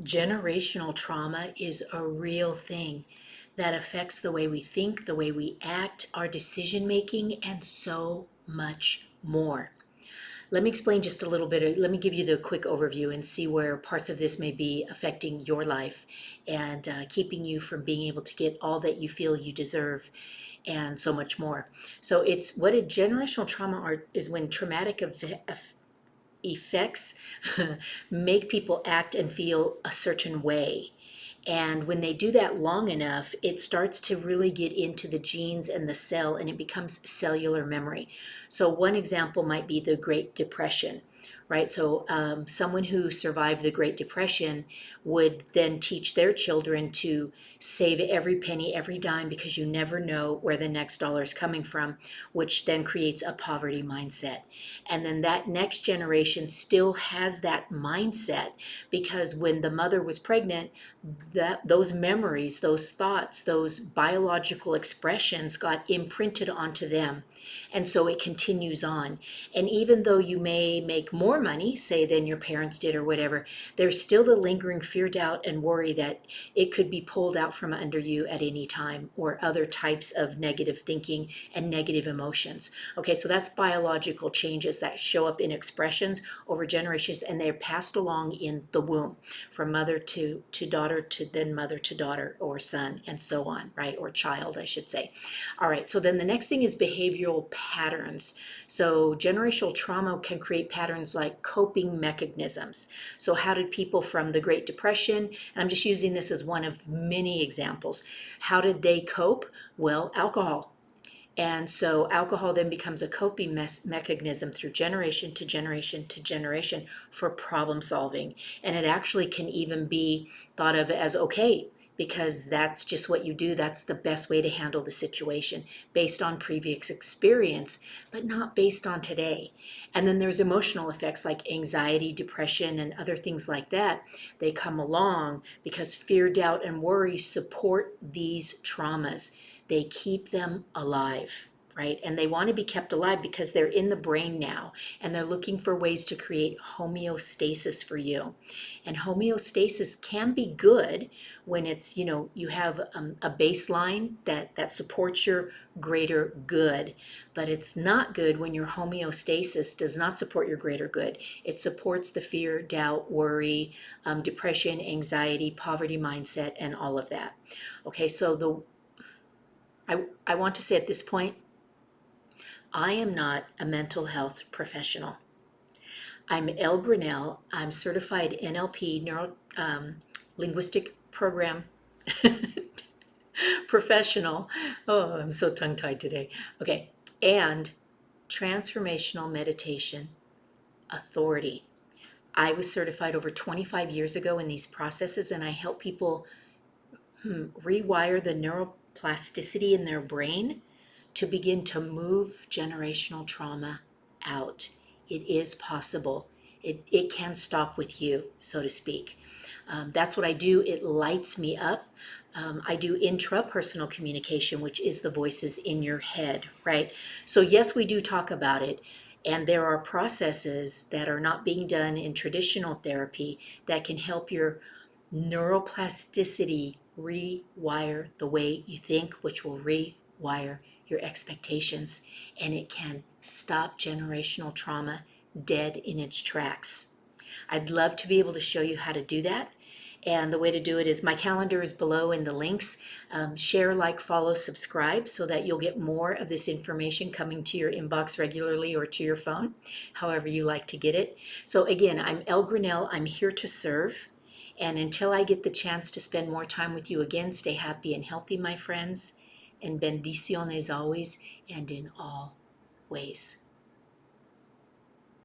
Generational trauma is a real thing that affects the way we think, the way we act, our decision making, and so much more. Let me explain just a little bit. Let me give you the quick overview and see where parts of this may be affecting your life and keeping you from being able to get all that you feel you deserve and so much more. So it's what a generational trauma are is when traumatic effects make people act and feel a certain way. And when they do that long enough, it starts to really get into the genes and the cell, and it becomes cellular memory. So, one example might be the Great Depression, right? So, someone who survived the Great Depression would then teach their children to save every penny, every dime, because you never know where the next dollar is coming from, which then creates a poverty mindset. And then that next generation still has that mindset because when the mother was pregnant, that those memories, those thoughts, those biological expressions got imprinted onto them. And so it continues on. And even though you may make more money, say, than your parents did or whatever, there's still the lingering fear, doubt, and worry that it could be pulled out from under you at any time, or other types of negative thinking and negative emotions. Okay, so that's biological changes that show up in expressions over generations, and they're passed along in the womb from mother to daughter to then mother to daughter or son and so on, right? Or child, I should say. All right, so then the next thing is behavioral patterns. So generational trauma can create patterns like coping mechanisms. So how did people from the Great Depression, and I'm just using this as one of many examples, how did they cope? Well, alcohol. And so alcohol then becomes a coping mechanism through generation to generation to generation for problem solving. And it actually can even be thought of as okay, because that's just what you do. That's the best way to handle the situation based on previous experience, but not based on today. And then there's emotional effects like anxiety, depression, and other things like that. They come along because fear, doubt, and worry support these traumas. They keep them alive, right? And they want to be kept alive because they're in the brain now and they're looking for ways to create homeostasis for you. And homeostasis can be good when it's, you have a baseline that supports your greater good. But it's not good when your homeostasis does not support your greater good. It supports the fear, doubt, worry, depression, anxiety, poverty mindset, and all of that. Okay, so I want to say at this point, I am not a mental health professional. I'm El Granell. I'm certified NLP, neuro linguistic program professional. Oh, I'm so tongue tied today. Okay, and transformational meditation authority. I was certified over 25 years ago in these processes, and I help people rewire the neuroplasticity in their brain to begin to move generational trauma out. It is possible. It can stop with you, so to speak. That's what I do. It lights me up. I do intrapersonal communication, which is the voices in your head, right? So, yes, we do talk about it. And there are processes that are not being done in traditional therapy that can help your neuroplasticity rewire the way you think, which will rewire your expectations, and it can stop generational trauma dead in its tracks. I'd love to be able to show you how to do that. And the way to do it is my calendar is below in the links. Share, like, follow, subscribe so that you'll get more of this information coming to your inbox regularly or to your phone, however you like to get it. So again, I'm El Granell. I'm here to serve. And until I get the chance to spend more time with you again, stay happy and healthy, my friends. And bendiciones always and in all ways.